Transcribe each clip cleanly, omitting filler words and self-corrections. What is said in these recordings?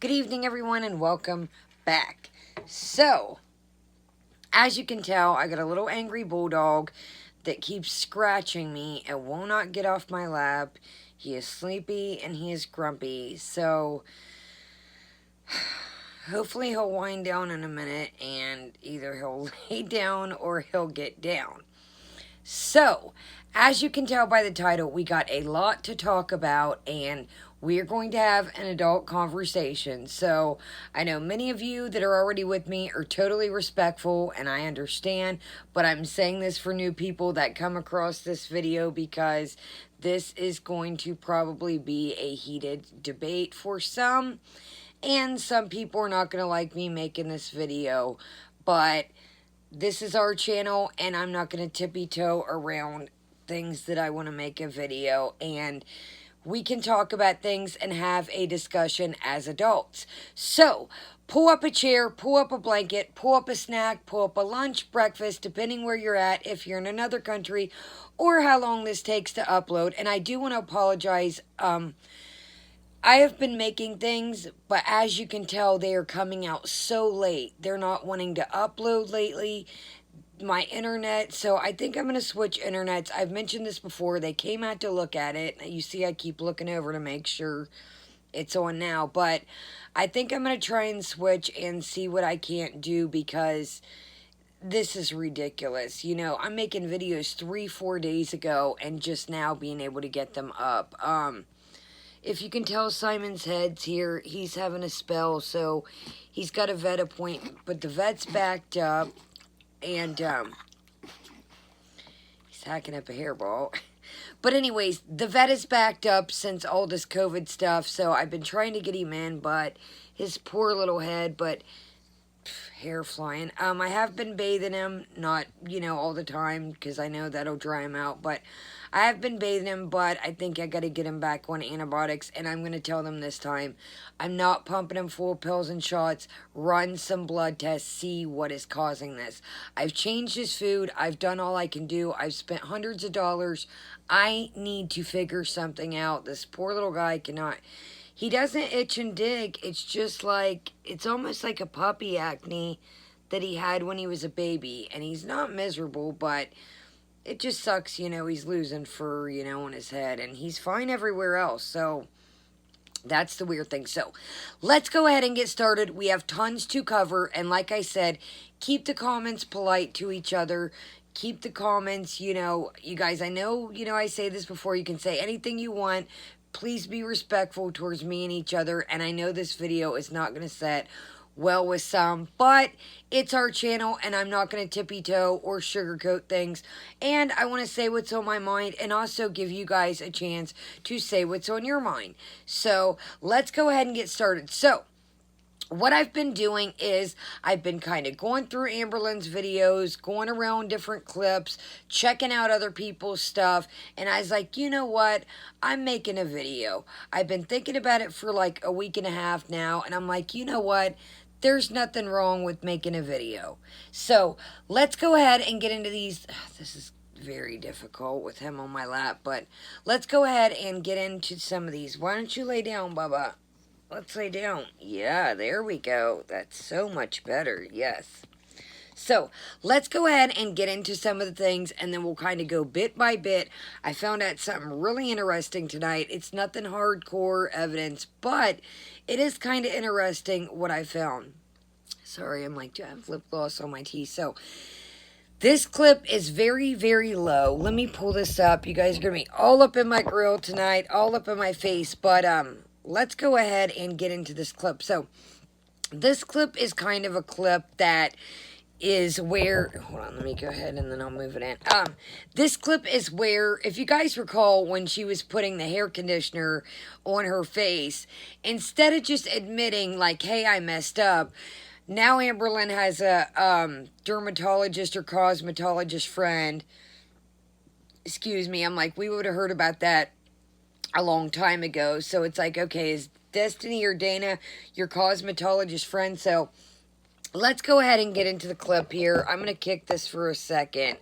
Good evening, everyone, and welcome back. So, as you can tell, I got a little angry bulldog that keeps scratching me and will not get off my lap. He is sleepy and he is grumpy, so hopefully he'll wind down in a minute and either he'll lay down or he'll get down. So, as you can tell by the title, we got a lot to talk about, and we're going to have an adult conversation. So, I know many of you that are already with me are totally respectful, and I understand, but I'm saying this for new people that come across this video because this is going to probably be a heated debate for some, and some people are not going to like me making this video, but this is our channel, and I'm not going to tippy-toe around things that I want to make a video, and we can talk about things and have a discussion as adults. So, pull up a chair, pull up a blanket, pull up a snack, pull up a lunch, breakfast, depending where you're at, if you're in another country, or how long this takes to upload. And I do want to apologize, I have been making things, but as you can tell, they are coming out so late. They're not wanting to upload lately. My internet, so I think I'm going to switch internets. I've mentioned this before. They came out to look at it. You see I keep looking over to make sure it's on now. But I think I'm going to try and switch and see what I can't do because this is ridiculous. You know, I'm making videos 3-4 days ago and just now being able to get them up. If you can tell, Simon's head's here. He's having a spell, so he's got a vet appointment. But the vet's backed up, and he's hacking up a hairball. But anyways, the vet is backed up since all this COVID stuff, so I've been trying to get him in, but his poor little head, but hair flying. I have been bathing him, not, all the time, because I know that'll dry him out, but I have been bathing him, but I think I got to get him back on antibiotics, and I'm going to tell them this time, I'm not pumping him full of pills and shots. Run some blood tests, see what is causing this. I've changed his food. I've done all I can do. I've spent hundreds of dollars. I need to figure something out. This poor little guy cannot. He doesn't itch and dig. It's just like, it's almost like a puppy acne that he had when he was a baby, and he's not miserable, but it just sucks, he's losing fur, on his head, and he's fine everywhere else, so that's the weird thing. So, let's go ahead and get started. We have tons to cover, and like I said, keep the comments polite to each other. Keep the comments, you guys, I know, I say this before, you can say anything you want. Please be respectful towards me and each other, and I know this video is not going to set well with some, but it's our channel, and I'm not going to tippy-toe or sugarcoat things, and I want to say what's on my mind, and also give you guys a chance to say what's on your mind. So, let's go ahead and get started. So, what I've been doing is I've been kind of going through Amberlynn's videos, going around different clips, checking out other people's stuff, and I was like, you know what? I'm making a video. I've been thinking about it for like a week and a half now, and I'm like, you know what? There's nothing wrong with making a video. So, let's go ahead and get into these. This is very difficult with him on my lap, but let's go ahead and get into some of these. Why don't you lay down, Bubba? Let's lay down. Yeah, there we go. That's so much better. Yes. So, let's go ahead and get into some of the things, and then we'll kind of go bit by bit. I found out something really interesting tonight. It's nothing hardcore evidence, but it is kind of interesting what I found. Sorry, I'm like, I have lip gloss on my teeth. So, this clip is very, very low. Let me pull this up. You guys are going to be all up in my grill tonight, all up in my face, but, let's go ahead and get into this clip. So, this clip is kind of a clip that is where, hold on, let me go ahead and then I'll move it in. This clip is where, if you guys recall, when she was putting the hair conditioner on her face, instead of just admitting, like, hey, I messed up, now Amberlynn has a dermatologist or cosmetologist friend. Excuse me, I'm like, we would have heard about that a long time ago. So it's like, okay, is Destiny or Dana your cosmetologist friend? So let's go ahead and get into the clip here. I'm going to kick this for a second.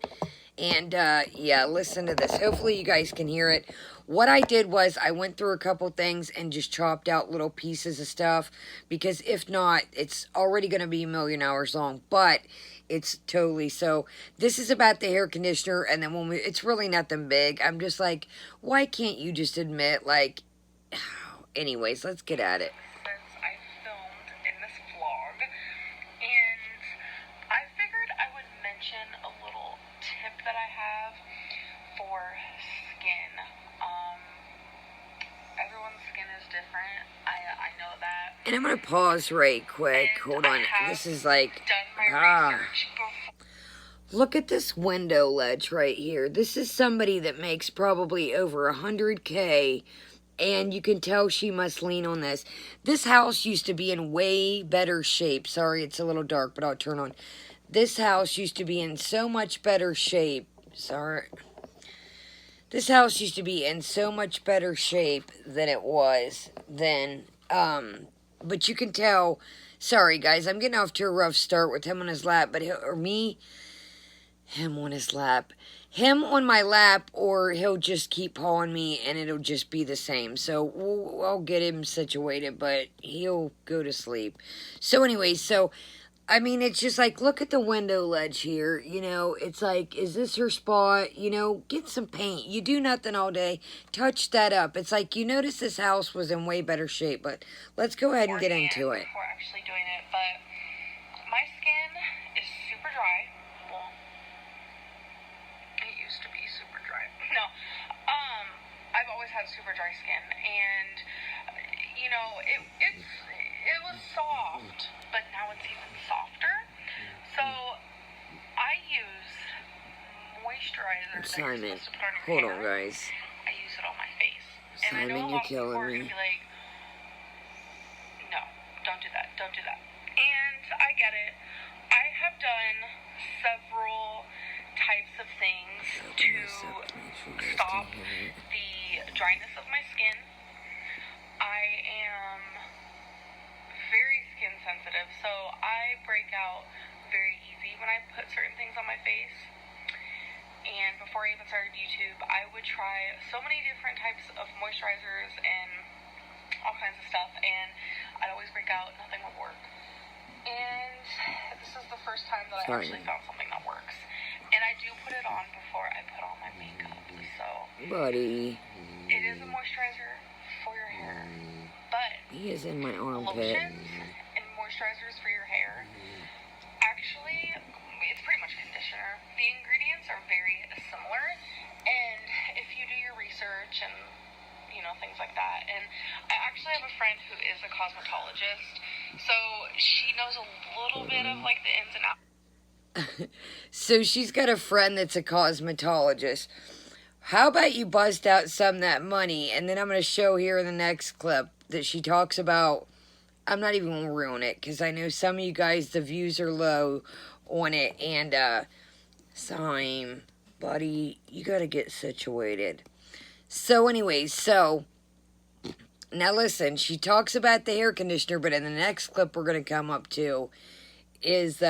And, yeah, listen to this. Hopefully you guys can hear it. What I did was I went through a couple things and just chopped out little pieces of stuff, because if not, it's already going to be a million hours long, but it's totally, so this is about the hair conditioner, and then it's really nothing big. I'm just like, why can't you just admit, like, anyways, let's get at it. Since I filmed in this vlog, and I figured I would mention a little tip that I have for skin. Everyone's skin is different. I know that. And I'm gonna pause right quick. Hold on. This is like, look at this window ledge right here. This is somebody that makes probably over 100K. And you can tell she must lean on this. This house used to be in way better shape. Sorry, it's a little dark, but I'll turn on. This house used to be in so much better shape. Sorry. This house used to be in so much better shape than it was then. But you can tell. Sorry, guys, I'm getting off to a rough start with him on his lap. But him on his lap. Him on my lap, or he'll just keep pawing me, and it'll just be the same. So I'll get him situated, but he'll go to sleep. So anyway, I mean, it's just like, look at the window ledge here. You know, it's like, is this her spot? You know, get some paint. You do nothing all day. Touch that up. It's like, you notice this house was in way better shape, but let's go ahead and get into it. Before actually doing it, but my skin is super dry. Well, it used to be super dry. No, I've always had super dry skin, and you know, it was soft, but now it's even softer. So I use moisturizer. Simon, hold on, guys. I use it on my face. Simon, and I know you're killing me. Be like, no, don't do that. Don't do that. And I get it. I have done several types of things to stop the dryness of my skin. I am very skin sensitive, so I break out very easy when I put certain things on my face. And before I even started YouTube, I would try so many different types of moisturizers and all kinds of stuff, and I'd always break out, nothing would work. And this is the first time that I actually found something that works. And I do put it on before I put on my makeup, so buddy, it is a moisturizer for your hair, but he is in my armpit. Lotions and moisturizers for your hair, actually, it's pretty much conditioner. The ingredients are very similar, and if you do your research and, you know, things like that. And I actually have a friend who is a cosmetologist, so she knows a little bit of, like, the ins and outs. So she's got a friend that's a cosmetologist. How about you bust out some of that money, and then I'm going to show here in the next clip that she talks about. I'm not even going to ruin it, because I know some of you guys, the views are low on it. And, Sime, buddy, you got to get situated. So anyways, now listen, she talks about the hair conditioner, but in the next clip we're going to come up to is,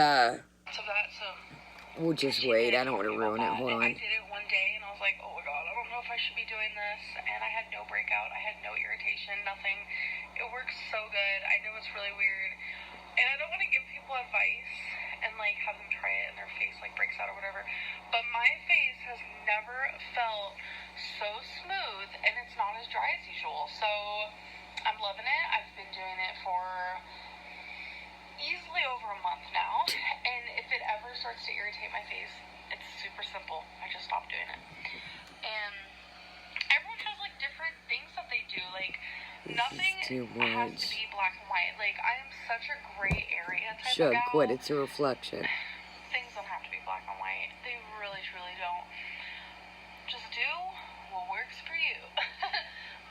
we'll just wait. I don't want to ruin it. Hold on. I did it one day, and I was like, oh my god, I don't know if I should be doing this. And I had no breakout. I had no irritation, nothing. It works so good. I know it's really weird. And I don't want to give people advice and, like, have them try it and their face, like, breaks out or whatever. But my face has never felt so smooth, and it's not as dry as usual. So I'm loving it. I've been doing it for easily over a month now, and if it ever starts to irritate my face, it's super simple. I just stop doing it. And everyone has, like, different things that they do. Like, nothing has to be black and white. Like, I am such a gray area type of gal. Quit. It's a reflection. Things don't have to be black and white. They really, truly don't. Just do what works for you.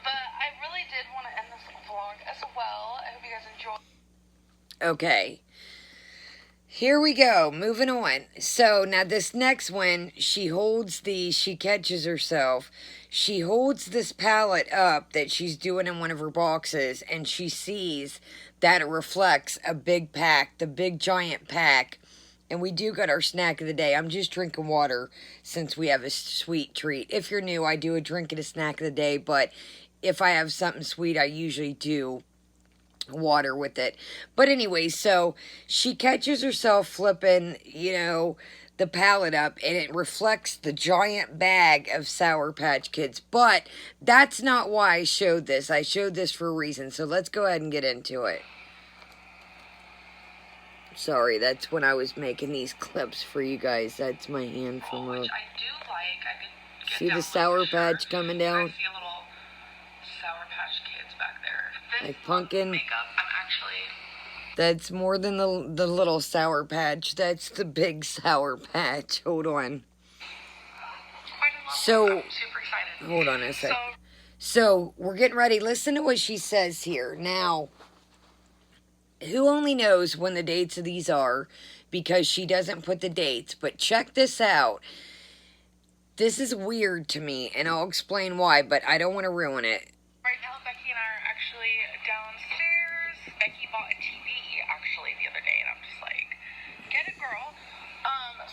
But I really did want to end this vlog as well. I hope you guys enjoyed. Okay, here we go, moving on. So, now this next one, she catches herself. She holds this palette up that she's doing in one of her boxes, and she sees that it reflects a big pack, the big giant pack And we do got our snack of the day. I'm just drinking water since we have a sweet treat. If you're new, I do a drink and a snack of the day. But if I have something sweet, I usually do water with it. But anyway, so she catches herself flipping, the palette up, and it reflects the giant bag of Sour Patch Kids. But that's not why I showed this. I showed this for a reason. So let's go ahead and get into it. Sorry, that's when I was making these clips for you guys. That's my hand from which I do like. I could see the Sour Patch coming down. I see a little Sour Patch Kids back there. Like pumpkin. Makeup. I'm actually. That's more than the little Sour Patch. That's the big Sour Patch. Hold on. So, I'm super excited. hold on a sec. So, we're getting ready. Listen to what she says here. Now, who only knows when the dates of these are, because she doesn't put the dates. But check this out. This is weird to me, and I'll explain why, but I don't want to ruin it. Right now, Becky and I are actually downstairs. Becky bought a TV, actually, the other day, and I'm just like, get it, girl.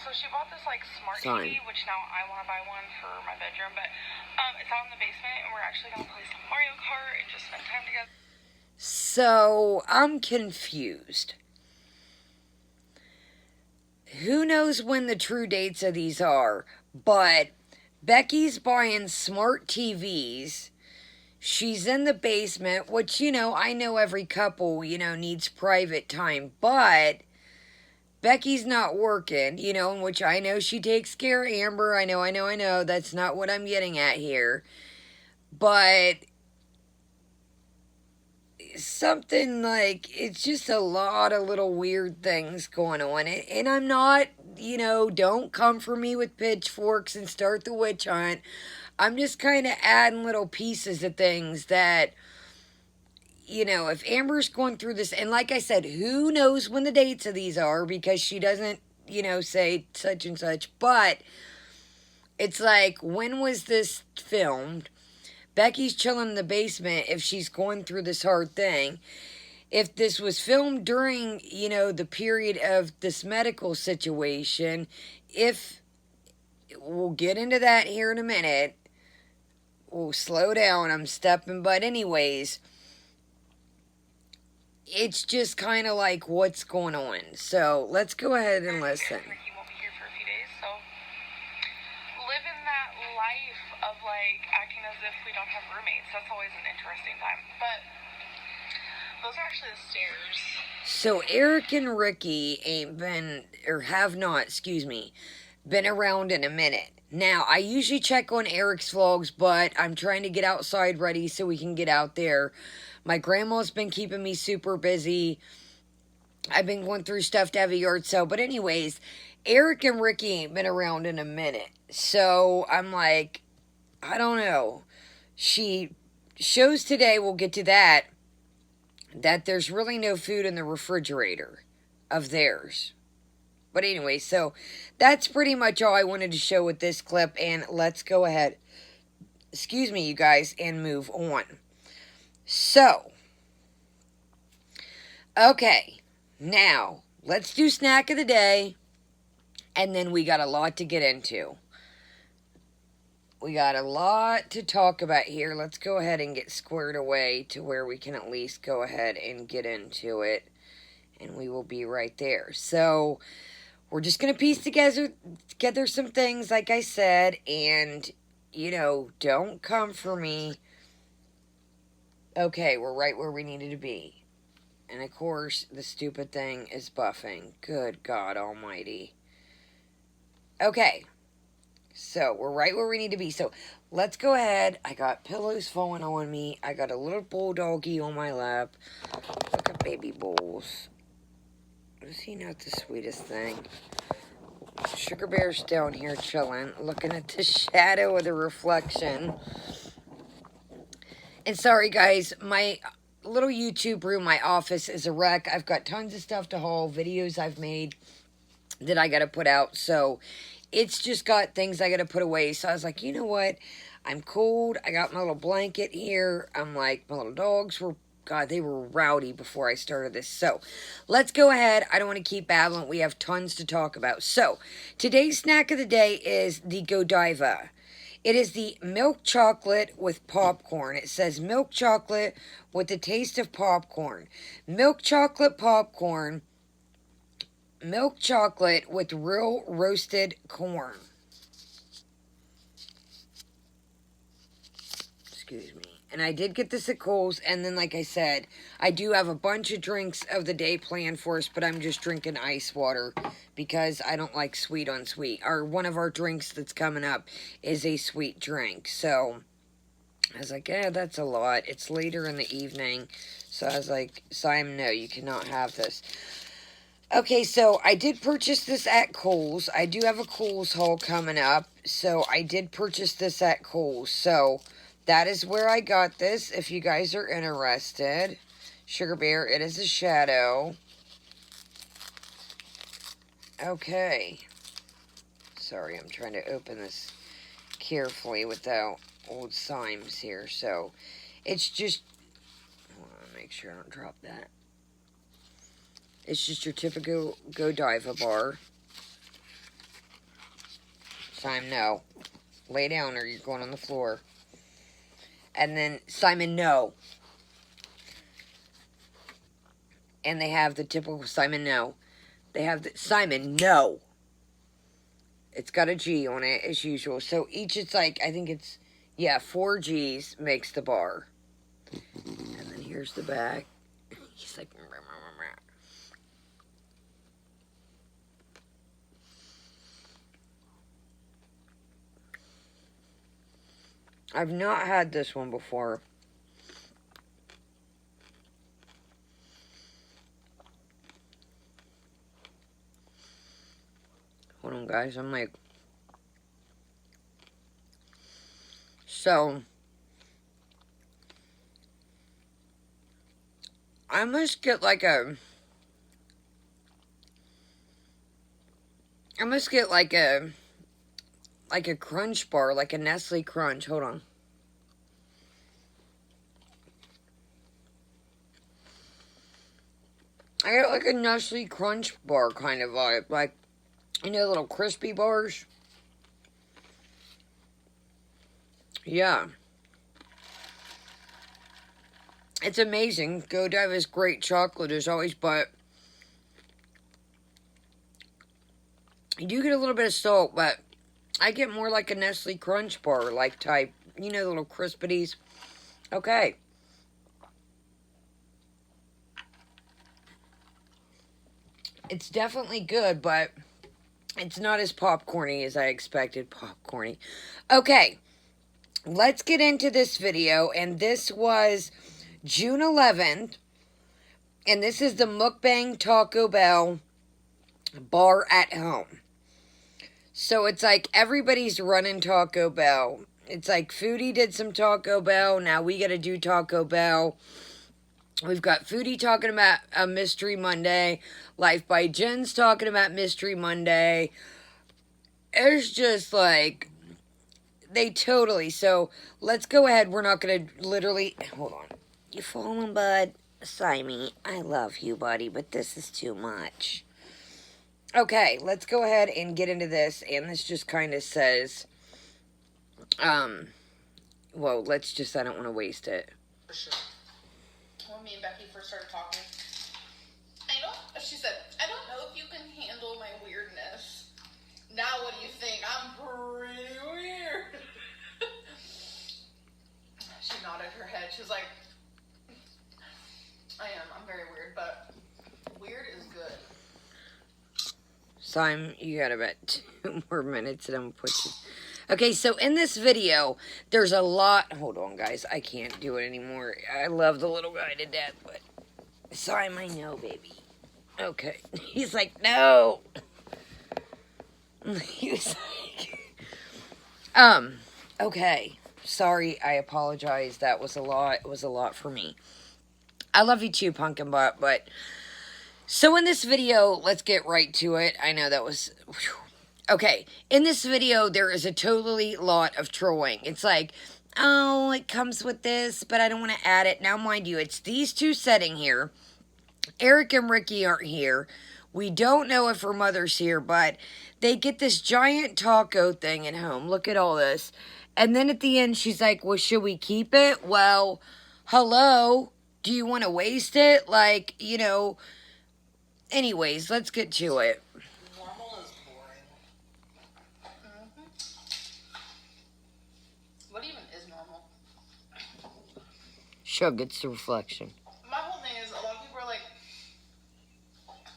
So she bought this, smart TV, which now I want to buy one for my bedroom, but it's out in the basement, and we're actually going to play some Mario Kart and just spend time together. So, I'm confused. Who knows when the true dates of these are, but Becky's buying smart TVs. She's in the basement, which, I know every couple, needs private time, but Becky's not working, in which I know she takes care of Amber. I know. That's not what I'm getting at here. But something it's just a lot of little weird things going on. And I'm not, don't come for me with pitchforks and start the witch hunt. I'm just kind of adding little pieces of things that, if Amber's going through this, and like I said, who knows when the dates of these are, because she doesn't, say such and such, but it's like, when was this filmed? Becky's chilling in the basement if she's going through this hard thing. If this was filmed during, the period of this medical situation, we'll get into that here in a minute. We'll slow down, I'm stepping, but anyways, it's just kind of like, what's going on? So, let's go ahead and listen. Ricky won't be here for a few days, so living that life of acting as if we don't have roommates, that's always an interesting time. But those are actually the stairs. So Eric and Ricky been around in a minute. Now, I usually check on Eric's vlogs, but I'm trying to get outside ready so we can get out there. My grandma's been keeping me super busy. I've been going through stuff to have a yard sale. But anyways, Eric and Ricky ain't been around in a minute. So I'm like, I don't know. She shows today, we'll get to that there's really no food in the refrigerator of theirs. But anyway, so that's pretty much all I wanted to show with this clip. And let's go ahead, excuse me, you guys, and move on. So, okay, now let's do snack of the day. And then we got a lot to get into. We got a lot to talk about here. Let's go ahead and get squared away to where we can at least go ahead and get into it. And we will be right there. So, we're just going to piece together some things, like I said. And, don't come for me. Okay, we're right where we needed to be. And, of course, the stupid thing is buffing. Good God almighty. Okay. So, we're right where we need to be. So, let's go ahead. I got pillows falling on me. I got a little bulldoggy on my lap. Look at baby bulls. Is he not the sweetest thing? Sugar Bear's down here chilling, looking at the shadow of the reflection. And sorry, guys, my little YouTube room, my office is a wreck. I've got tons of stuff to haul, videos I've made that I got to put out. So, it's just got things I got to put away. So I was like, you know what? I'm cold. I got my little blanket here. I'm like, my little dogs were God, they were rowdy before I started this. So, let's go ahead. I don't want to keep babbling. We have tons to talk about. So, today's snack of the day is the Godiva. It is the milk chocolate with popcorn. It says milk chocolate with the taste of popcorn. Milk chocolate popcorn. Milk chocolate with real roasted corn. Excuse me. And I did get this at Kohl's, and then like I said, I do have a bunch of drinks of the day planned for us, but I'm just drinking ice water because I don't like sweet on sweet. One of our drinks that's coming up is a sweet drink. So I was like, yeah, that's a lot. It's later in the evening. So I was like, Simon, no, you cannot have this. Okay, so I did purchase this at Kohl's. I do have a Kohl's haul coming up. So I did purchase this at Kohl's. So that is where I got this, if you guys are interested. Sugar Bear, it is a shadow. Okay. Sorry, I'm trying to open this carefully without old Sims here. So, it's just... I want to make sure I don't drop that. It's just your typical Godiva bar. Simon, no. Lay down or you're going on the floor. And then, Simon, no. And they have the typical Simon, no. They have the Simon, no. It's got a G on it, as usual. So each, it's like, I think it's, yeah, 4 G's makes the bar. And then here's the back. He's like, rah, rah, rah, rah. I've not had this one before. Hold on, guys. I'm like... So... I must get like a... I must get like a Crunch bar, like a Nestle Crunch. Hold on. I got like a Nestle Crunch bar kind of vibe. Like, you know, little crispy bars? Yeah. It's amazing. Godiva's great chocolate as always, but you do get a little bit of salt, but I get more like a Nestle Crunch bar, like type, you know, the little Crispities. Okay. It's definitely good, but it's not as popcorny as I expected. Popcorny. Okay. Let's get into this video, and this was June 11th, and this is the Mukbang Taco Bell bar at home. So it's like everybody's running Taco Bell. It's like Foodie did some Taco Bell. Now we got to do Taco Bell. We've got Foodie talking about a Mystery Monday. Life by Jen's talking about Mystery Monday. It's just like, they totally, so let's go ahead. We're not going to literally, hold on. You falling, bud? Simon, I love you, buddy, but this is too much. Okay, let's go ahead and get into this, and this just kind of says, well, let's just, I don't want to waste it. For sure. When me and Becky first started talking, she said, I don't know if you can handle my weirdness. Now what do you think? I'm pretty weird. She nodded her head. She was like, I'm very weird, but weird is good. Simon, you got about 2 more minutes and I'm gonna put you... Okay, so in this video, there's a lot... Hold on, guys. I can't do it anymore. I love the little guy to death, but... Simon, I know, baby. Okay. He's like, no! He was like... Okay. Sorry, I apologize. That was a lot. It was a lot for me. I love you too, Pumpkin Butt, but... So in this video, let's get right to it. I know that was... Whew. Okay, in this video, there is a totally lot of trolling. It's like, oh, it comes with this, but I don't want to add it. Now, mind you, it's these two sitting here. Eric and Ricky aren't here. We don't know if her mother's here, but they get this giant taco thing at home. Look at all this. And then at the end, she's like, well, should we keep it? Well, hello? Do you want to waste it? Like, you know. Anyways, let's get to it. Normal is boring. What even is normal? Shug, it's the reflection. My whole thing is, a lot of people are like,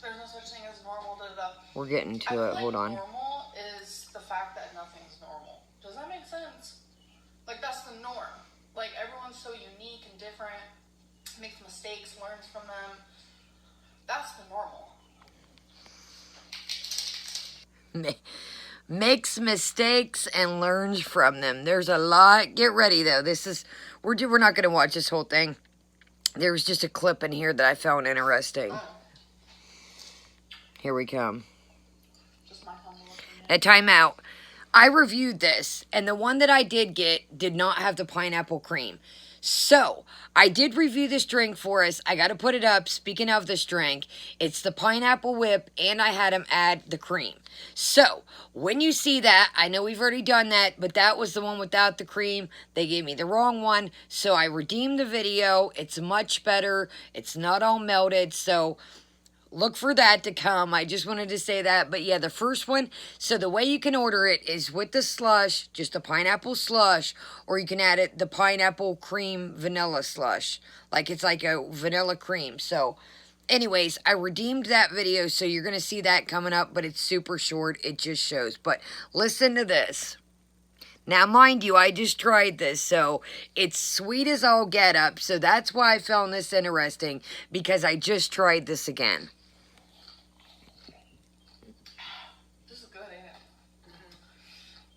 there's no such thing as normal, da-da-da. We're getting to it. Hold on. Normal is the fact that nothing's normal. Does that make sense? Like, that's the norm. Like, everyone's so unique and different, makes mistakes, learns from them. That's the normal. Makes mistakes and learns from them. There's a lot. Get ready, though. We're not going to watch this whole thing. There was just a clip in here that I found interesting. Oh. Here we come. Just my phone looking A timeout. I reviewed this, and the one that I did get did not have the pineapple cream. So, I did review this drink for us. I got to put it up. Speaking of this drink, it's the pineapple whip, and I had them add the cream. So, when you see that, I know we've already done that, but that was the one without the cream. They gave me the wrong one, so I redeemed the video. It's much better. It's not all melted, so look for that to come. I just wanted to say that. But yeah, the first one, so the way you can order it is with the slush, just a pineapple slush, or you can add it the pineapple cream vanilla slush. Like it's like a vanilla cream. So anyways, I redeemed that video, so you're going to see that coming up, but it's super short. It just shows. But listen to this. Now, mind you, I just tried this, so it's sweet as all get up. So that's why I found this interesting, because I just tried this again.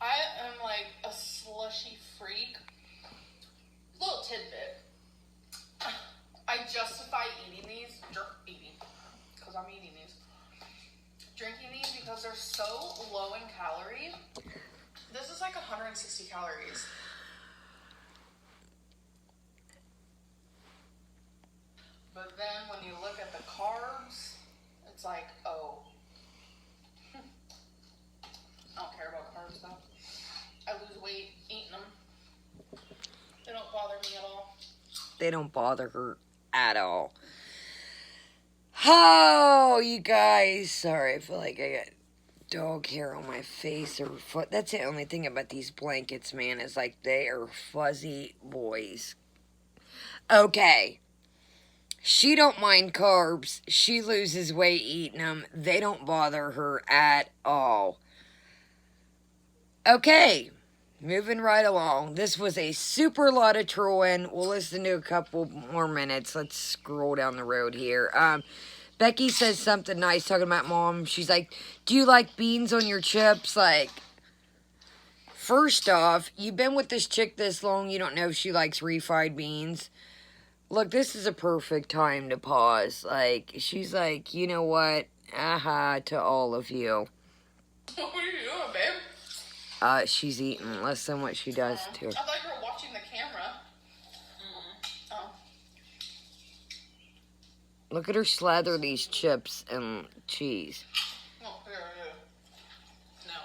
I am like a slushy freak. Little tidbit. I justify eating these, because I'm eating these. Drinking these because they're so low in calories. This is like 160 calories. But then when you look at the carbs, it's like, oh. I don't care about carbs though. I lose weight eating them. They don't bother me at all. They don't bother her at all. Oh, you guys. Sorry, I feel like I got dog hair on my face or foot. That's the only thing about these blankets, man, is like they are fuzzy boys. Okay. She don't mind carbs. She loses weight eating them. They don't bother her at all. Okay, moving right along. This was a super lot of trolling. We'll listen to a couple more minutes. Let's scroll down the road here. Becky says something nice talking about mom. She's like, do you like beans on your chips? Like, first off, you've been with this chick this long. You don't know if she likes refried beans. Look, this is a perfect time to pause. Like, she's like, you know what? Aha to all of you. What are you doing, babe? She's eating less than what she does to her. I thought you were watching the camera. Oh. Look at her slather these chips and cheese. Oh, here it is. No.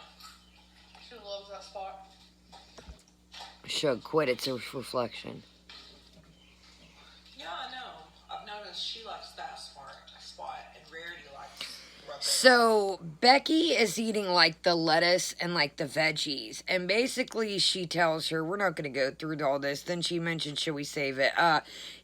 She loves that spot. Shug, quit. It's a reflection. Yeah, I know. I've noticed she likes that spot, and Rarity likes rub it. So, Becky is eating, like, the lettuce and, like, the veggies. And basically, she tells her, we're not going to go through all this. Then she mentioned, should we save it?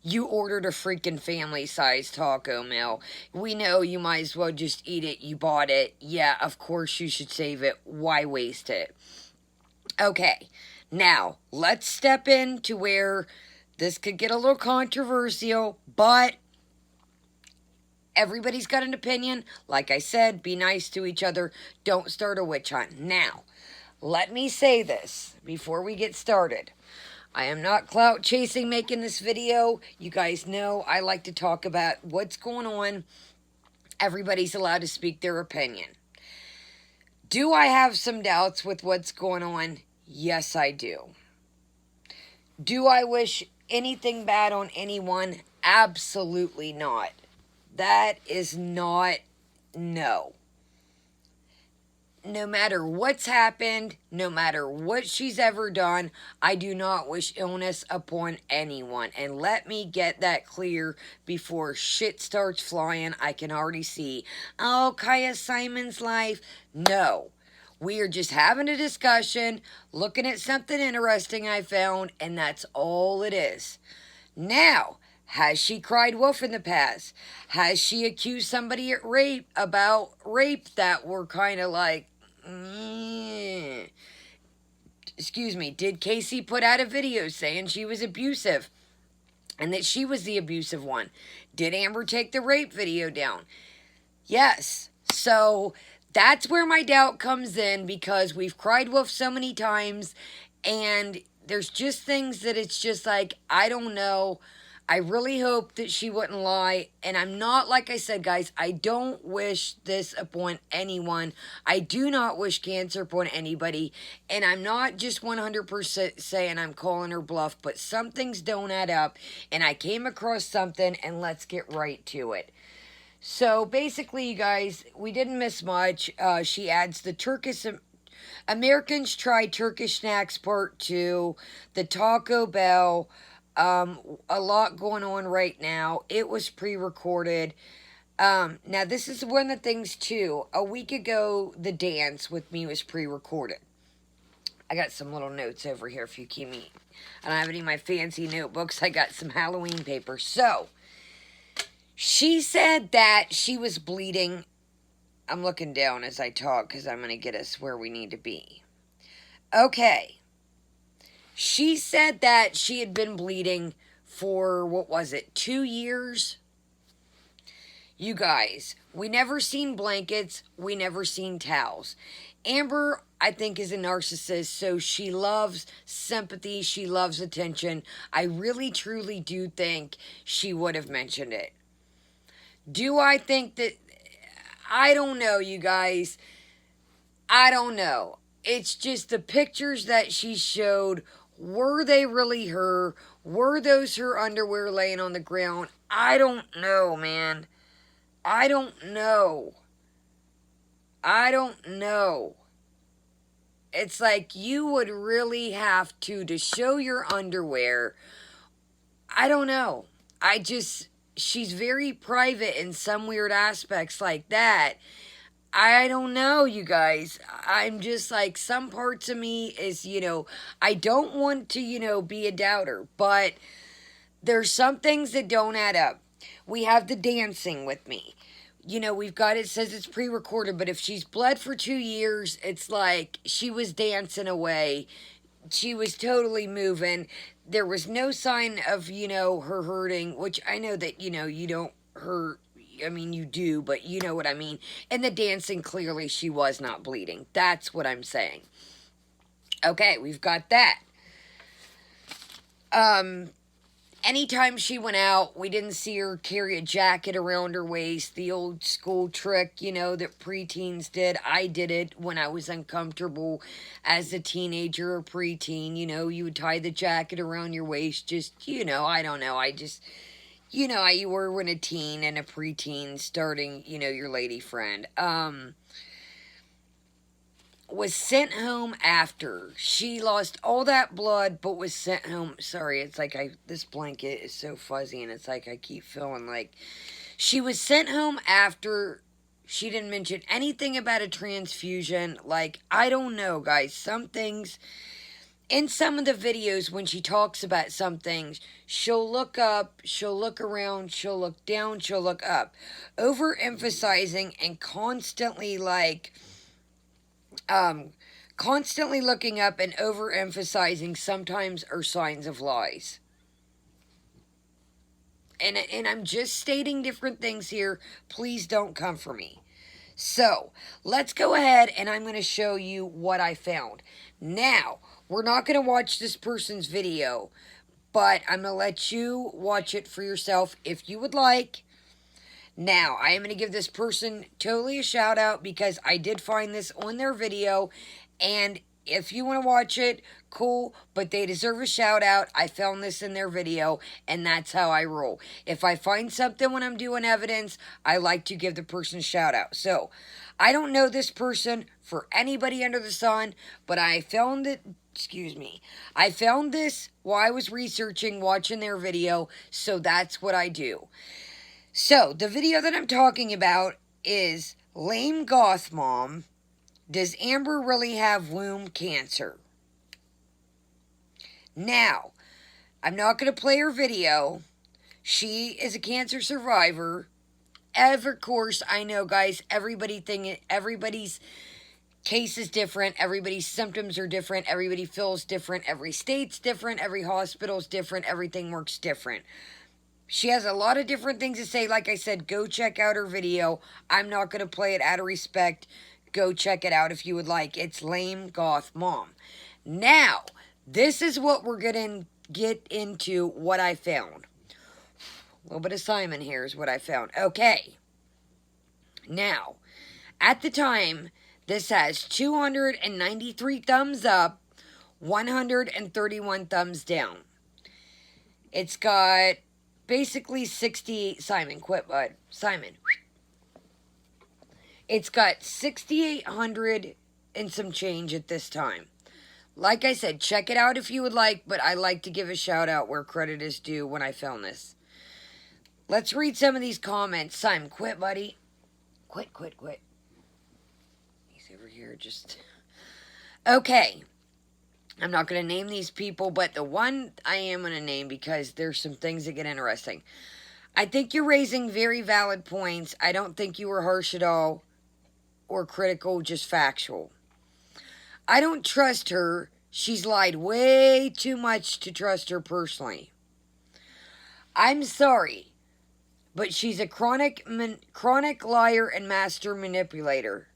You ordered a freaking family-sized taco meal. We know you might as well just eat it. You bought it. Yeah, of course you should save it. Why waste it? Okay, now, let's step into where this could get a little controversial, but everybody's got an opinion. Like I said, be nice to each other. Don't start a witch hunt. Now, let me say this before we get started. I am not clout chasing making this video. You guys know I like to talk about what's going on. Everybody's allowed to speak their opinion. Do I have some doubts with what's going on? Yes, I do. Do I wish anything bad on anyone? Absolutely not. That is not, no. No matter what's happened, no matter what she's ever done, I do not wish illness upon anyone. And let me get that clear before shit starts flying. I can already see, oh, Kaya Simon's life. No. We are just having a discussion, looking at something interesting I found, and that's all it is. Now, has she cried wolf in the past? Has she accused somebody at rape about rape that were kind of like, excuse me, did Casey put out a video saying she was abusive and that she was the abusive one? Did Amber take the rape video down? Yes. So that's where my doubt comes in, because we've cried wolf so many times, and there's just things that it's just like, I don't know. I really hope that she wouldn't lie. And I'm not, like I said, guys, I don't wish this upon anyone. I do not wish cancer upon anybody. And I'm not just 100% saying I'm calling her bluff, but some things don't add up. And I came across something, and let's get right to it. So basically, you guys, we didn't miss much. She adds the Turkish Americans try Turkish snacks part 2, the Taco Bell. A lot going on right now. It was pre-recorded. Now this is one of the things too. A week ago, the dance with me was pre-recorded. I got some little notes over here if you keep me. I don't have any of my fancy notebooks. I got some Halloween paper. So, she said that she was bleeding. I'm looking down as I talk because I'm going to get us where we need to be. Okay. She said that she had been bleeding for, 2 years? You guys, we never seen blankets. We never seen towels. Amber, I think, is a narcissist, so she loves sympathy. She loves attention. I really, truly do think she would have mentioned it. Do I think that... I don't know, you guys. I don't know. It's just the pictures that she showed. Were they really her? Were those her underwear laying on the ground? I don't know, man. I don't know. It's like you would really have to show your underwear. I don't know. She's very private in some weird aspects like that. I don't know, you guys. I'm just like, some parts of me is, I don't want to, be a doubter, but there's some things that don't add up. We have the dancing with me. We've got, it says it's pre-recorded, but if she's bled for 2 years, it's like she was dancing away. She was totally moving. There was no sign of, her hurting, which I know that, you don't hurt. I mean, you do, but you know what I mean. And the dancing, clearly she was not bleeding. That's what I'm saying. Okay, we've got that. Anytime she went out, we didn't see her carry a jacket around her waist. The old school trick, that preteens did. I did it when I was uncomfortable as a teenager or preteen. You would tie the jacket around your waist. Just, I don't know. How you were when a teen and a preteen starting, your lady friend. Was sent home after. She lost all that blood, but was sent home. Sorry, it's like this blanket is so fuzzy, and it's like I keep feeling like she was sent home after. She didn't mention anything about a transfusion. Like, I don't know, guys. Some things, in some of the videos, when she talks about some things, she'll look up, she'll look around, she'll look down, she'll look up. Overemphasizing and constantly, constantly looking up and overemphasizing sometimes are signs of lies. And I'm just stating different things here. Please don't come for me. So, let's go ahead and I'm going to show you what I found. Now, we're not going to watch this person's video, but I'm going to let you watch it for yourself if you would like. Now, I am going to give this person totally a shout out because I did find this on their video, and If you want to watch it, cool, but they deserve a shout out. I found this in their video, and that's how I roll. If I find something when I'm doing evidence, I like to give the person a shout out. So, I don't know this person for anybody under the sun, but I found it, excuse me, I found this while I was researching, watching their video, so that's what I do. So, the video that I'm talking about is Lame Goth Mom. Does Amber really have womb cancer? Now, I'm not going to play her video. She is a cancer survivor. Of course, I know, guys, everybody's case is different. Everybody's symptoms are different. Everybody feels different. Every state's different. Every hospital's different. Everything works different. She has a lot of different things to say. Like I said, go check out her video. I'm not going to play it out of respect. Go check it out if you would like. It's Lame Goth Mom. Now, this is what we're going to get into what I found. A little bit of Simon here is what I found. Okay. Now, at the time, this has 293 thumbs up, 131 thumbs down. It's got basically 68... Simon, quit, bud. Simon. It's got 6,800 and some change at this time. Like I said, check it out if you would like, but I like to give a shout out where credit is due when I found this. Let's read some of these comments. Simon, quit, buddy. Quit. He's over here just... Okay. I'm not going to name these people, but the one I am going to name because there's some things that get interesting. I think you're raising very valid points. I don't think you were harsh at all or critical, just factual. I don't trust her. She's lied way too much to trust her personally. I'm sorry, but she's a chronic liar and master manipulator.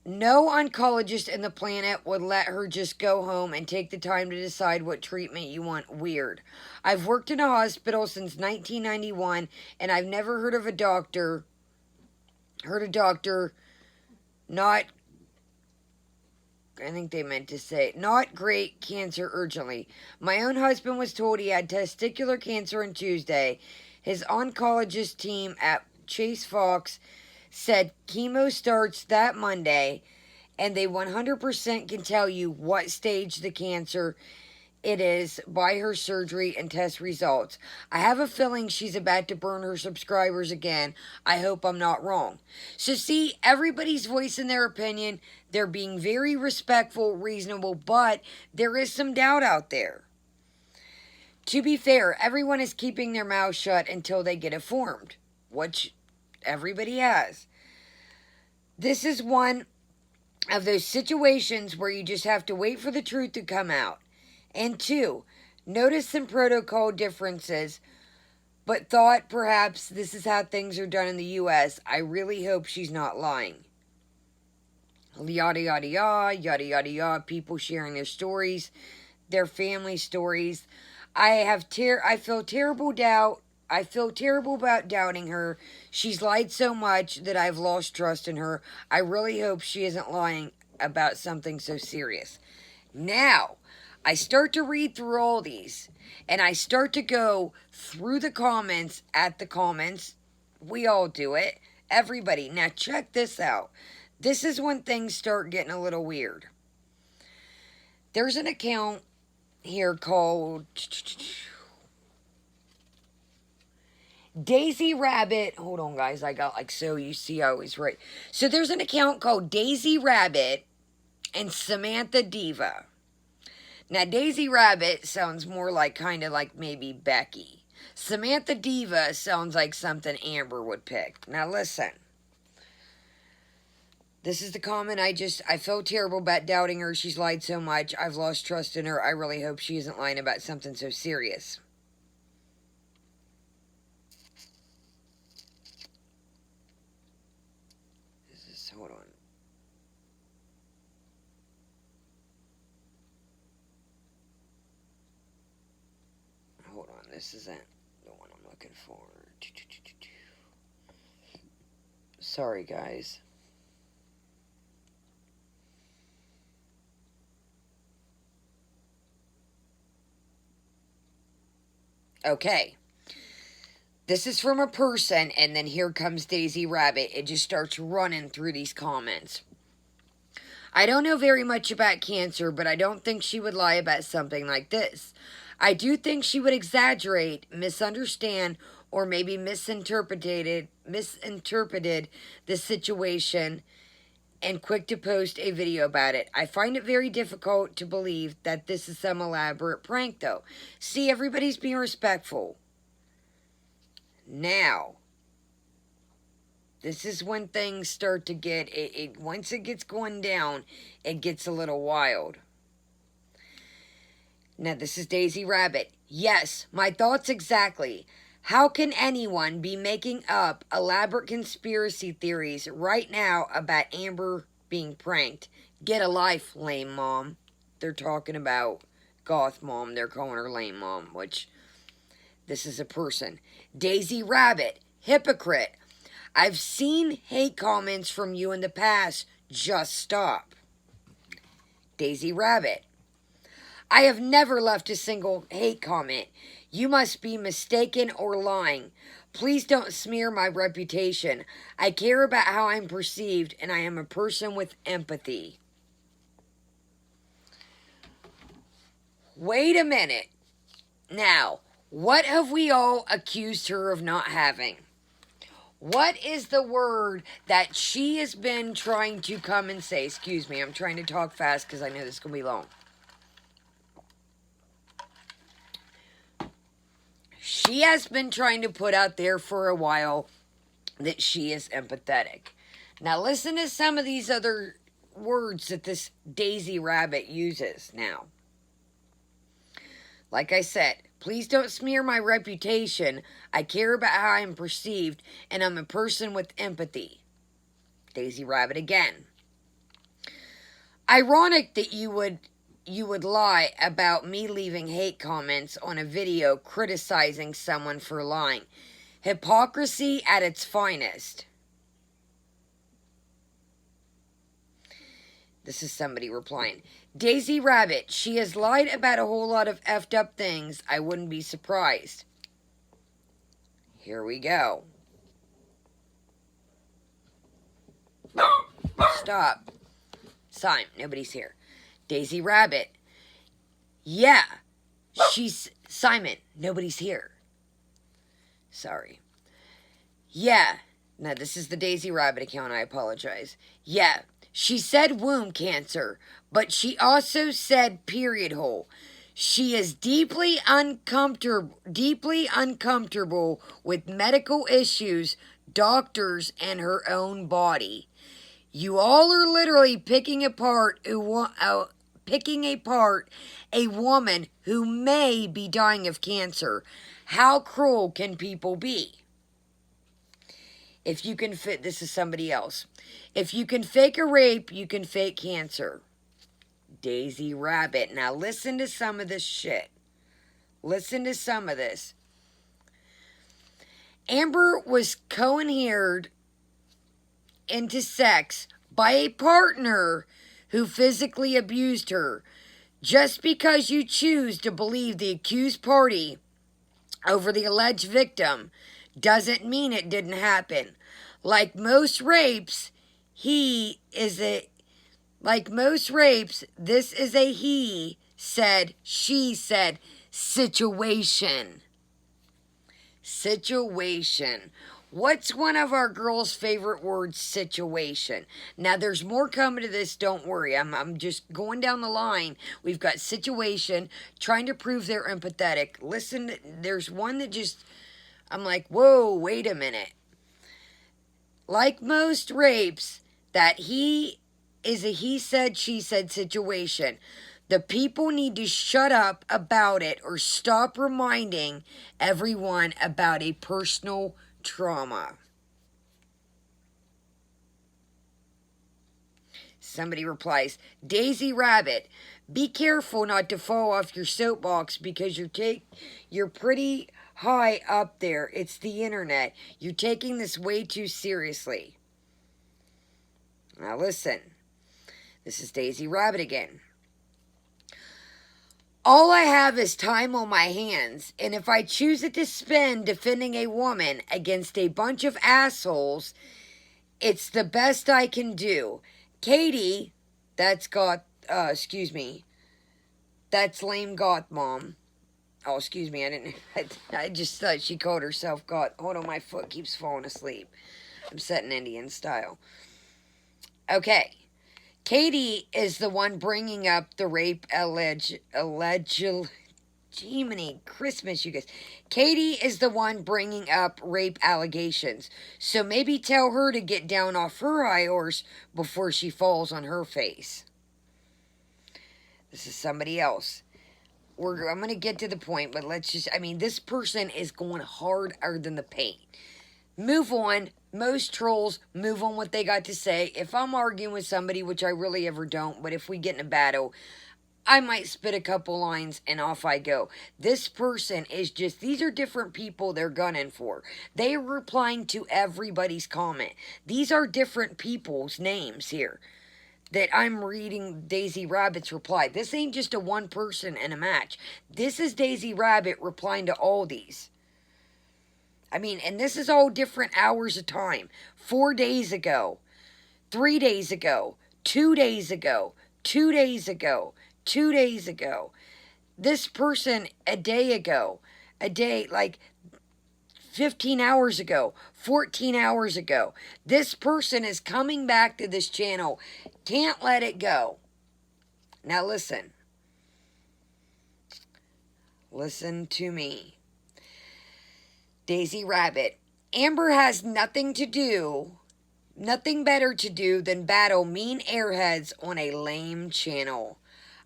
No oncologist in the planet would let her just go home and take the time to decide what treatment you want. Weird. I've worked in a hospital since 1991, and I've never heard a doctor not, I think they meant to say, not great cancer urgently. My own husband was told he had testicular cancer on Tuesday. His oncologist team at Chase Fox said chemo starts that Monday, and they 100% can tell you what stage the cancer it is by her surgery and test results. I have a feeling she's about to burn her subscribers again. I hope I'm not wrong. So see, everybody's voicing their opinion. They're being very respectful, reasonable, but there is some doubt out there. To be fair, everyone is keeping their mouth shut until they get informed, which everybody has. This is one of those situations where you just have to wait for the truth to come out. And 2, notice some protocol differences, but thought perhaps this is how things are done in the U.S. I really hope she's not lying. Yada, yada, yada, yada, yada, yada. People sharing their stories, their family stories. I feel terrible about doubting her. She's lied so much that I've lost trust in her. I really hope she isn't lying about something so serious. Now, I start to read through all these, and I start to go through the comments at the comments. We all do it. Everybody. Now, check this out. This is when things start getting a little weird. There's an account here called Daisy Rabbit. Hold on, guys. I got so you see I always right. So there's an account called Daisy Rabbit and Samantha Diva. Now, Daisy Rabbit sounds more like kind of like maybe Becky. Samantha Diva sounds like something Amber would pick. Now, listen. This is the comment I feel terrible about doubting her. She's lied so much. I've lost trust in her. I really hope she isn't lying about something so serious. Hold on. Hold on, this isn't the one I'm looking for. Sorry, guys. Okay. This is from a person, and then here comes Daisy Rabbit. It just starts running through these comments. I don't know very much about cancer, but I don't think she would lie about something like this. I do think she would exaggerate, misunderstand, or maybe misinterpreted the situation and quick to post a video about it. I find it very difficult to believe that this is some elaborate prank, though. See, everybody's being respectful. Now, this is when things start to get, once it gets going down, it gets a little wild. Now, this is Daisy Rabbit. Yes, my thoughts exactly. How can anyone be making up elaborate conspiracy theories right now about Amber being pranked? Get a life, lame mom. They're talking about goth mom. They're calling her lame mom, which this is a person. Daisy Rabbit. Hypocrite. I've seen hate comments from you in the past. Just stop. Daisy Rabbit. I have never left a single hate comment. You must be mistaken or lying. Please don't smear my reputation. I care about how I'm perceived, and I am a person with empathy. Wait a minute. Now, what have we all accused her of not having? What is the word that she has been trying to come and say? Excuse me, I'm trying to talk fast because I know this is going to be long. She has been trying to put out there for a while that she is empathetic. Now listen to some of these other words that this Daisy Rabbit uses now. Like I said, please don't smear my reputation. I care about how I'm perceived, and I'm a person with empathy. Daisy Rabbit again. Ironic that you would lie about me leaving hate comments on a video criticizing someone for lying. Hypocrisy at its finest. This is somebody replying. Daisy Rabbit, she has lied about a whole lot of effed up things. I wouldn't be surprised. Here we go. Stop. Simon, nobody's here. Daisy Rabbit. Yeah, she's... Simon, nobody's here. Sorry. Yeah. No, this is the Daisy Rabbit account. I apologize. Yeah, she said womb cancer, but she also said period hole. She is deeply uncomfortable with medical issues, doctors, and her own body. You all are literally picking apart a woman who may be dying of cancer. How cruel can people be? If you can fit, this is somebody else. If you can fake a rape, you can fake cancer. Daisy Rabbit. Now listen to some of this shit. Listen to some of this. Amber was coerced into sex by a partner who physically abused her. Just because you choose to believe the accused party over the alleged victim doesn't mean it didn't happen. Like most rapes, this is a he said, she said situation. Situation. What's one of our girls' favorite words? Situation. Now, there's more coming to this. Don't worry. I'm just going down the line. We've got situation, trying to prove they're empathetic. Listen, there's one that just, I'm like, whoa, wait a minute. Like most rapes, that he is a he said, she said situation. The people need to shut up about it or stop reminding everyone about a personal trauma. Somebody replies, Daisy Rabbit, be careful not to fall off your soapbox because you're pretty high up there. It's the internet. You're taking this way too seriously. Now listen. This is Daisy Rabbit again. All I have is time on my hands, and if I choose it to spend defending a woman against a bunch of assholes, it's the best I can do. Katie, that's lame goth mom. Oh, excuse me, I just thought she called herself goth. Hold on, my foot keeps falling asleep. I'm setting Indian style. Okay. Katie is the one bringing up the rape Jiminy Christmas, you guys. Katie is the one bringing up rape allegations. So maybe tell her to get down off her high horse before she falls on her face. This is somebody else. I'm going to get to the point, but this person is going harder than the paint. Move on. Most trolls move on what they got to say. If I'm arguing with somebody, which I really ever don't, but if we get in a battle, I might spit a couple lines and off I go. This person is just, these are different people they're gunning for. They are replying to everybody's comment. These are different people's names here that I'm reading Daisy Rabbit's reply. This ain't just a one person in a match. This is Daisy Rabbit replying to all these. And this is all different hours of time. 4 days ago, 3 days ago, 2 days ago, 2 days ago, 2 days ago. This person a day ago, 15 hours ago, 14 hours ago. This person is coming back to this channel. Can't let it go. Now listen. Listen to me. Daisy Rabbit. Amber has nothing better to do than battle mean airheads on a lame channel.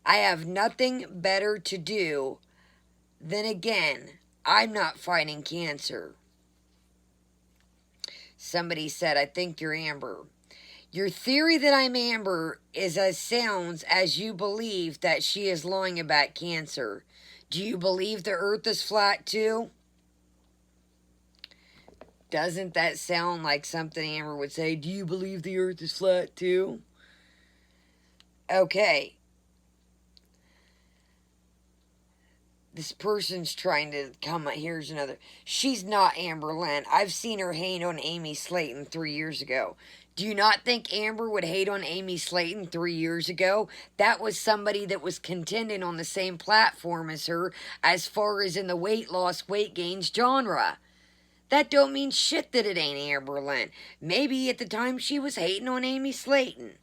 I have nothing better to do. Then again, I'm not fighting cancer. Somebody said, I think you're Amber. Your theory that I'm Amber is as sounds as you believe that she is lying about cancer. Do you believe the earth is flat too? Doesn't that sound like something Amber would say? Do you believe the earth is flat too? Okay. This person's trying to come. Here's another. She's not Amberlynn. I've seen her hate on Amy Slayton 3 years ago. Do you not think Amber would hate on Amy Slayton 3 years ago? That was somebody that was contending on the same platform as her as far as in the weight loss, weight gains genre. That don't mean shit that it ain't Amberlynn. Maybe at the time she was hating on Amy Slayton.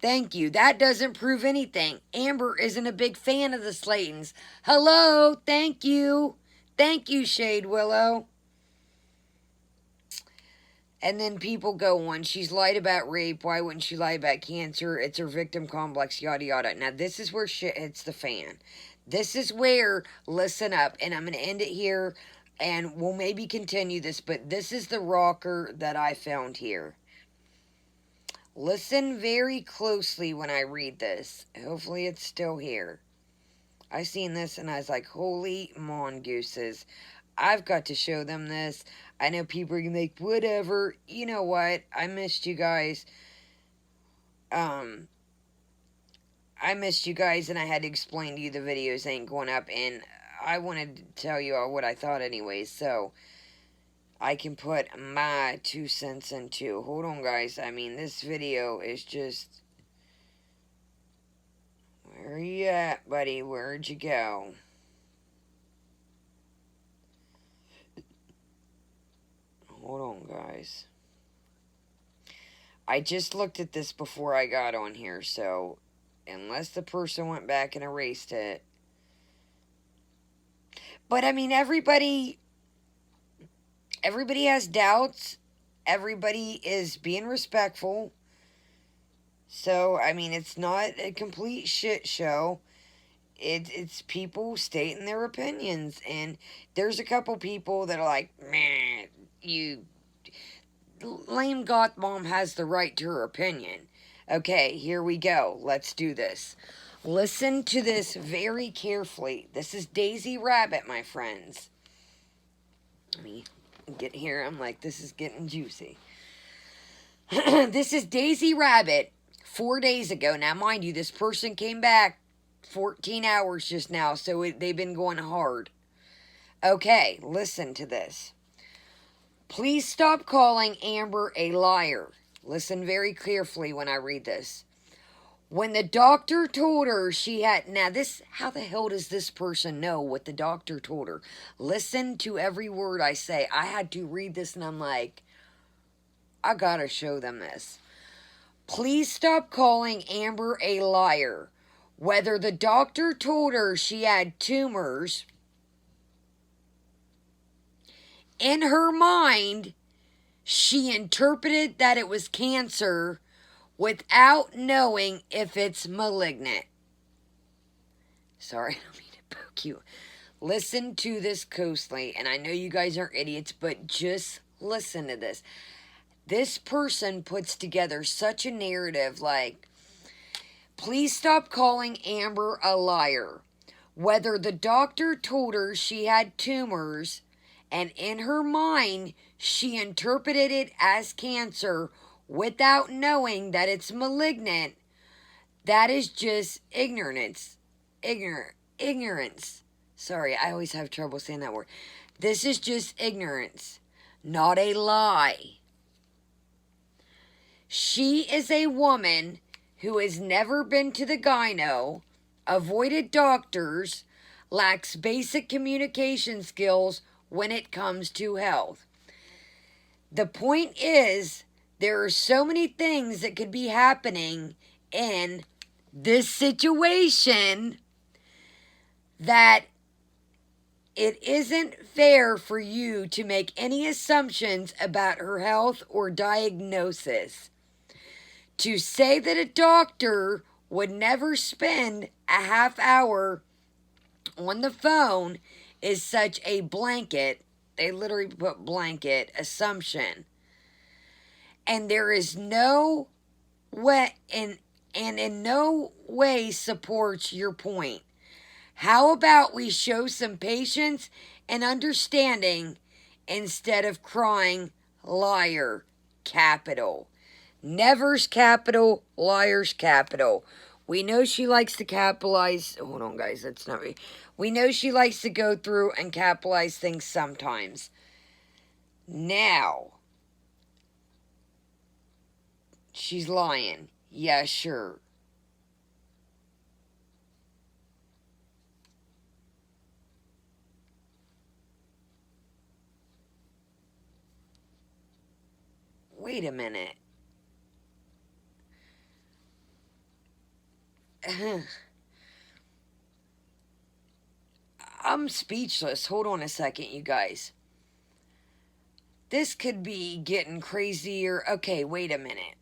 Thank you. That doesn't prove anything. Amber isn't a big fan of the Slaytons. Hello. Thank you. Thank you, Shade Willow. And then people go on. She's lied about rape. Why wouldn't she lie about cancer? It's her victim complex, yada, yada. Now, this is where shit hits the fan. This is where, listen up, and I'm going to end it here, and we'll maybe continue this, but this is the rocker that I found here. Listen very closely when I read this. Hopefully it's still here. I seen this and I was like, holy mongooses. I've got to show them this. I know people are going to be like, whatever. You know what? I missed you guys. I missed you guys and I had to explain to you the videos ain't going up. And I wanted to tell you all what I thought anyways. So I can put my 2 cents into. Hold on, guys. This video is just... Where are you at, buddy? Where'd you go? Hold on, guys. I just looked at this before I got on here, so... Unless the person went back and erased it. But, everybody has doubts. Everybody is being respectful. So, it's not a complete shit show. It's people stating their opinions. And there's a couple people that are like, man, you... Lame goth mom has the right to her opinion. Okay, here we go. Let's do this. Listen to this very carefully. This is Daisy Rabbit, my friends. Let me get here. I'm like, this is getting juicy. This is Daisy Rabbit 4 days ago. Now, mind you, this person came back 14 hours just now, so they've been going hard. Okay, listen to this. Please stop calling Amber a liar. Listen very carefully when I read this. When the doctor told her she had... Now, how the hell does this person know what the doctor told her? Listen to every word I say. I had to read this and I'm like, I gotta show them this. Please stop calling Amber a liar. Whether the doctor told her she had tumors, in her mind, she interpreted that it was cancer without knowing if it's malignant. Sorry, I don't mean to poke you. Listen to this closely, and I know you guys aren't idiots, but just listen to this. This person puts together such a narrative like, please stop calling Amber a liar. Whether the doctor told her she had tumors, and in her mind, she interpreted it as cancer without knowing that it's malignant, that is just ignorance. Ignorance. Sorry, I always have trouble saying that word. This is just ignorance, not a lie. She is a woman who has never been to the gyno, avoided doctors, lacks basic communication skills when it comes to health. The point is, there are so many things that could be happening in this situation that it isn't fair for you to make any assumptions about her health or diagnosis. To say that a doctor would never spend a half hour on the phone is such a blanket, they literally put blanket, assumption. And there is no way, and in no way supports your point. How about we show some patience and understanding instead of crying liar, capital. Never's capital, liar's capital. We know she likes to capitalize. Hold on, guys, that's not me. We know she likes to go through and capitalize things sometimes. Now, she's lying. Yeah, sure. Wait a minute. I'm speechless. Hold on a second, you guys. This could be getting crazier. Okay, wait a minute.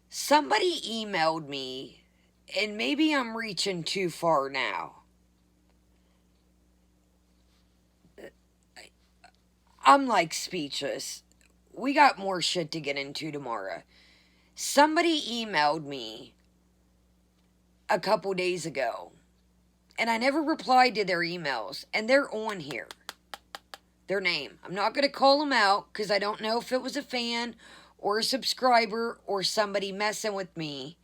Somebody emailed me, and maybe I'm reaching too far now. I'm like speechless. We got more shit to get into tomorrow. Somebody emailed me a couple days ago, and I never replied to their emails, and they're on here. Their name. I'm not going to call them out because I don't know if it was a fan or a subscriber or somebody messing with me.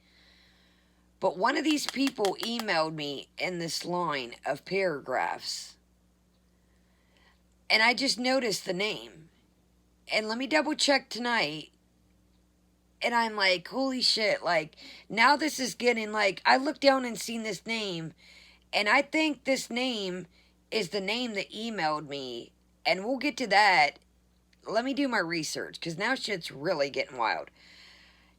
But one of these people emailed me in this line of paragraphs. And I just noticed the name. And let me double check tonight. And I'm like, holy shit. Like, now this is getting like, I looked down and seen this name. And I think this name is the name that emailed me. And we'll get to that. Let me do my research, because now shit's really getting wild.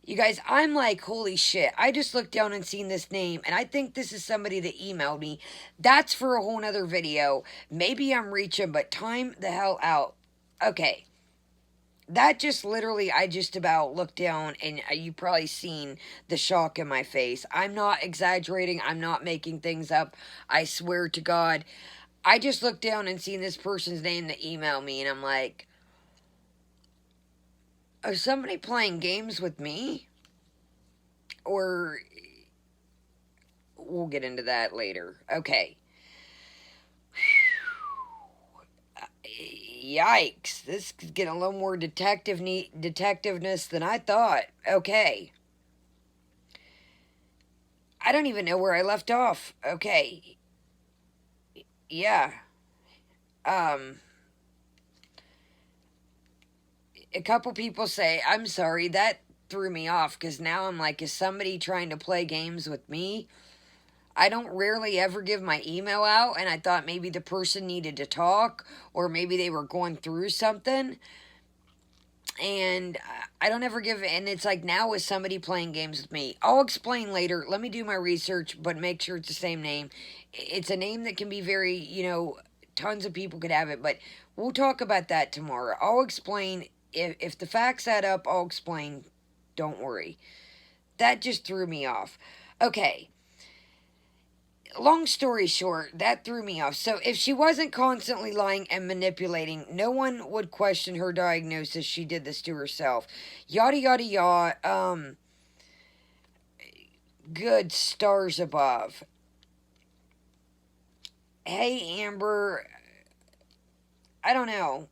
You guys, I'm like, holy shit. I just looked down and seen this name, and I think this is somebody that emailed me. That's for a whole nother video. Maybe I'm reaching, but time the hell out. Okay. That just literally, I just about looked down, and you probably seen the shock in my face. I'm not exaggerating. I'm not making things up. I swear to God. I just looked down and seen this person's name that emailed me, and I'm like, is somebody playing games with me? Or, we'll get into that later. Okay. Yikes. This is getting a little more detectiveness than I thought. Okay. I don't even know where I left off. Okay. Yeah. A couple people say, I'm sorry, that threw me off, because now I'm like, is somebody trying to play games with me? I don't rarely ever give my email out, and I thought maybe the person needed to talk, or maybe they were going through something. And I don't ever give, and it's like, now is somebody playing games with me? I'll explain later. Let me do my research, but make sure it's the same name. It's a name that can be very, tons of people could have it, but we'll talk about that tomorrow. I'll explain. If the facts add up, I'll explain. Don't worry. That just threw me off. Okay. Long story short, that threw me off. So if she wasn't constantly lying and manipulating, no one would question her diagnosis. She did this to herself. Yada yada yada. Good stars above. Hey Amber, I don't know.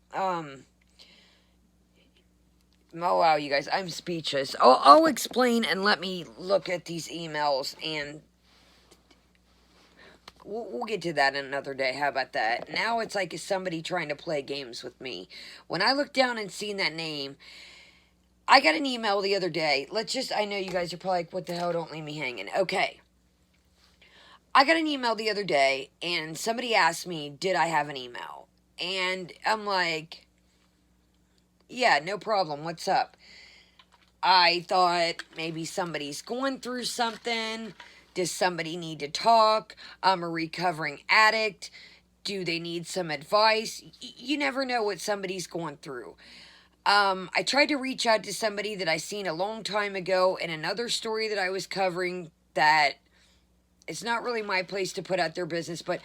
Oh wow, you guys, I'm speechless. I'll explain, and let me look at these emails, and we'll get to that another day. How about that? Now it's like, is somebody trying to play games with me? When I looked down and seen that name, I got an email the other day. I know you guys are probably like, what the hell, don't leave me hanging. Okay. I got an email the other day, and somebody asked me, did I have an email? And I'm like, yeah, no problem. What's up? I thought maybe somebody's going through something. Does somebody need to talk? I'm a recovering addict. Do they need some advice? You never know what somebody's going through. I tried to reach out to somebody that I seen a long time ago in another story that I was covering, that it's not really my place to put out their business, but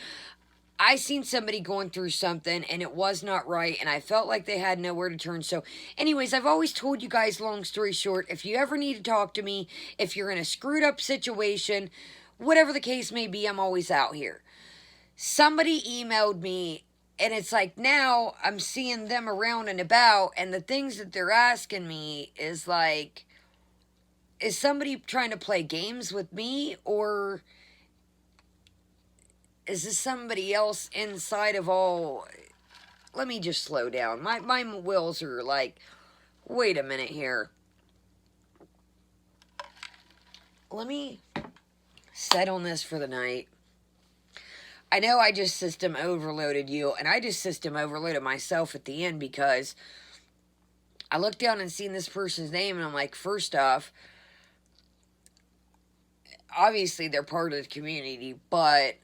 I seen somebody going through something, and it was not right, and I felt like they had nowhere to turn. So anyways, I've always told you guys, long story short, if you ever need to talk to me, if you're in a screwed up situation, whatever the case may be, I'm always out here. Somebody emailed me, and it's like, now I'm seeing them around and about, and the things that they're asking me is like, is somebody trying to play games with me, or is this somebody else inside of all? Let me just slow down. My wheels are like, wait a minute here. Let me set on this for the night. I know I just system overloaded you, and I just system overloaded myself at the end, because I looked down and seen this person's name, and I'm like, first off, obviously they're part of the community, but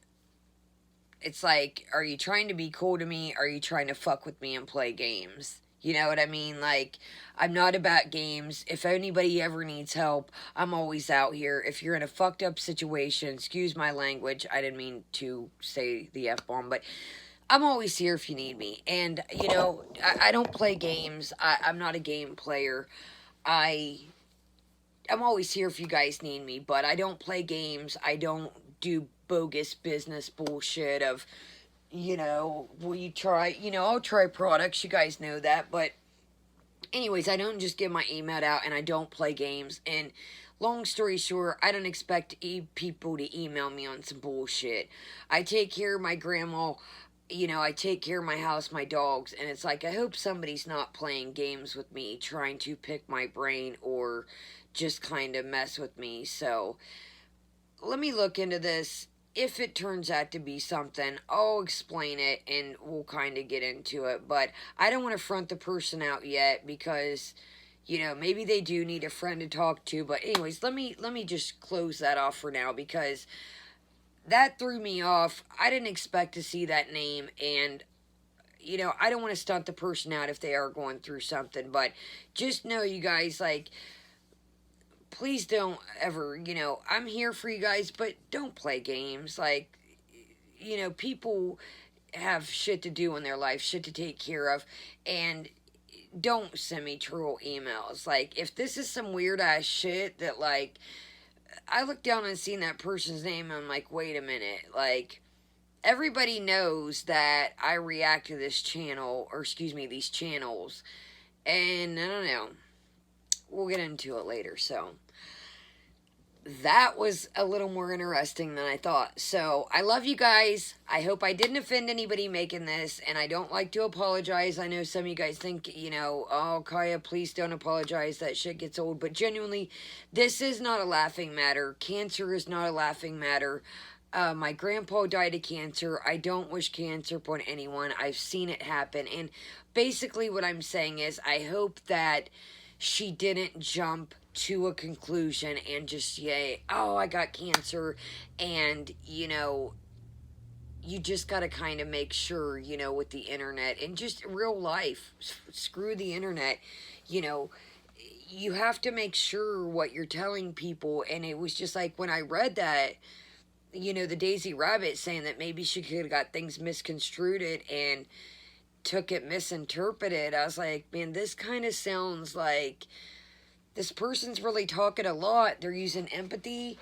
it's like, are you trying to be cool to me? Are you trying to fuck with me and play games? You know what I mean? Like, I'm not about games. If anybody ever needs help, I'm always out here. If you're in a fucked up situation, excuse my language, I didn't mean to say the F-bomb, but I'm always here if you need me. And, I don't play games. I'm not a game player. I'm always here if you guys need me, but I don't play games. I don't do bogus business bullshit of, will you try, I'll try products, you guys know that, but anyways, I don't just give my email out, and I don't play games, and long story short, I don't expect people to email me on some bullshit. I take care of my grandma, I take care of my house, my dogs, and it's like, I hope somebody's not playing games with me, trying to pick my brain, or just kind of mess with me. So let me look into this. If it turns out to be something, I'll explain it, and we'll kind of get into it. But I don't want to front the person out yet, because, maybe they do need a friend to talk to. But anyways, let me just close that off for now, because that threw me off. I didn't expect to see that name, and I don't want to stunt the person out if they are going through something. But just know, you guys, like, please don't ever, I'm here for you guys, but don't play games. Like, people have shit to do in their life, shit to take care of, and don't send me troll emails. Like, if this is some weird ass shit that, like, I looked down and seen that person's name, and I'm like, wait a minute, like, everybody knows that I react to this channel, or excuse me, these channels, and I don't know, we'll get into it later. So that was a little more interesting than I thought. So, I love you guys. I hope I didn't offend anybody making this, and I don't like to apologize. I know some of you guys think, you know, oh, Kaya, please don't apologize. That shit gets old. But genuinely, this is not a laughing matter. Cancer is not a laughing matter. My grandpa died of cancer. I don't wish cancer upon anyone. I've seen it happen. And basically what I'm saying is I hope that she didn't jump to a conclusion and just say, oh, I got cancer. And, you know, you just got to kind of make sure, you know, with the internet and just real life, screw the internet, you know, you have to make sure what you're telling people. And it was just like when I read that, you know, the Daisy Rabbit saying that maybe she could have got things misconstrued and took it misinterpreted. I was like, man, this kind of sounds like this person's really talking a lot. They're using empathy.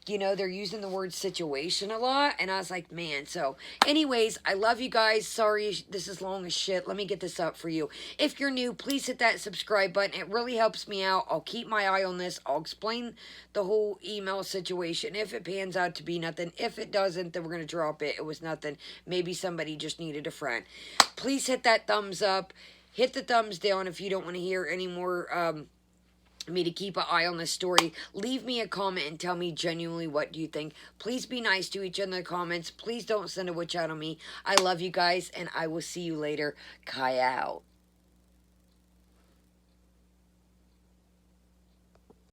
You know, they're using the word situation a lot. And I was like, man. So, anyways, I love you guys. Sorry this is long as shit. Let me get this up for you. If you're new, please hit that subscribe button. It really helps me out. I'll keep my eye on this. I'll explain the whole email situation. If it pans out to be nothing. If it doesn't, then we're going to drop it. It was nothing. Maybe somebody just needed a friend. Please hit that thumbs up. Hit the thumbs down if you don't want to hear any more, me to keep an eye on this story. Leave me a comment and tell me genuinely what do you think. Please be nice to each other in the comments. Please don't send a witch out on me. I love you guys, and I will see you later. Kai out.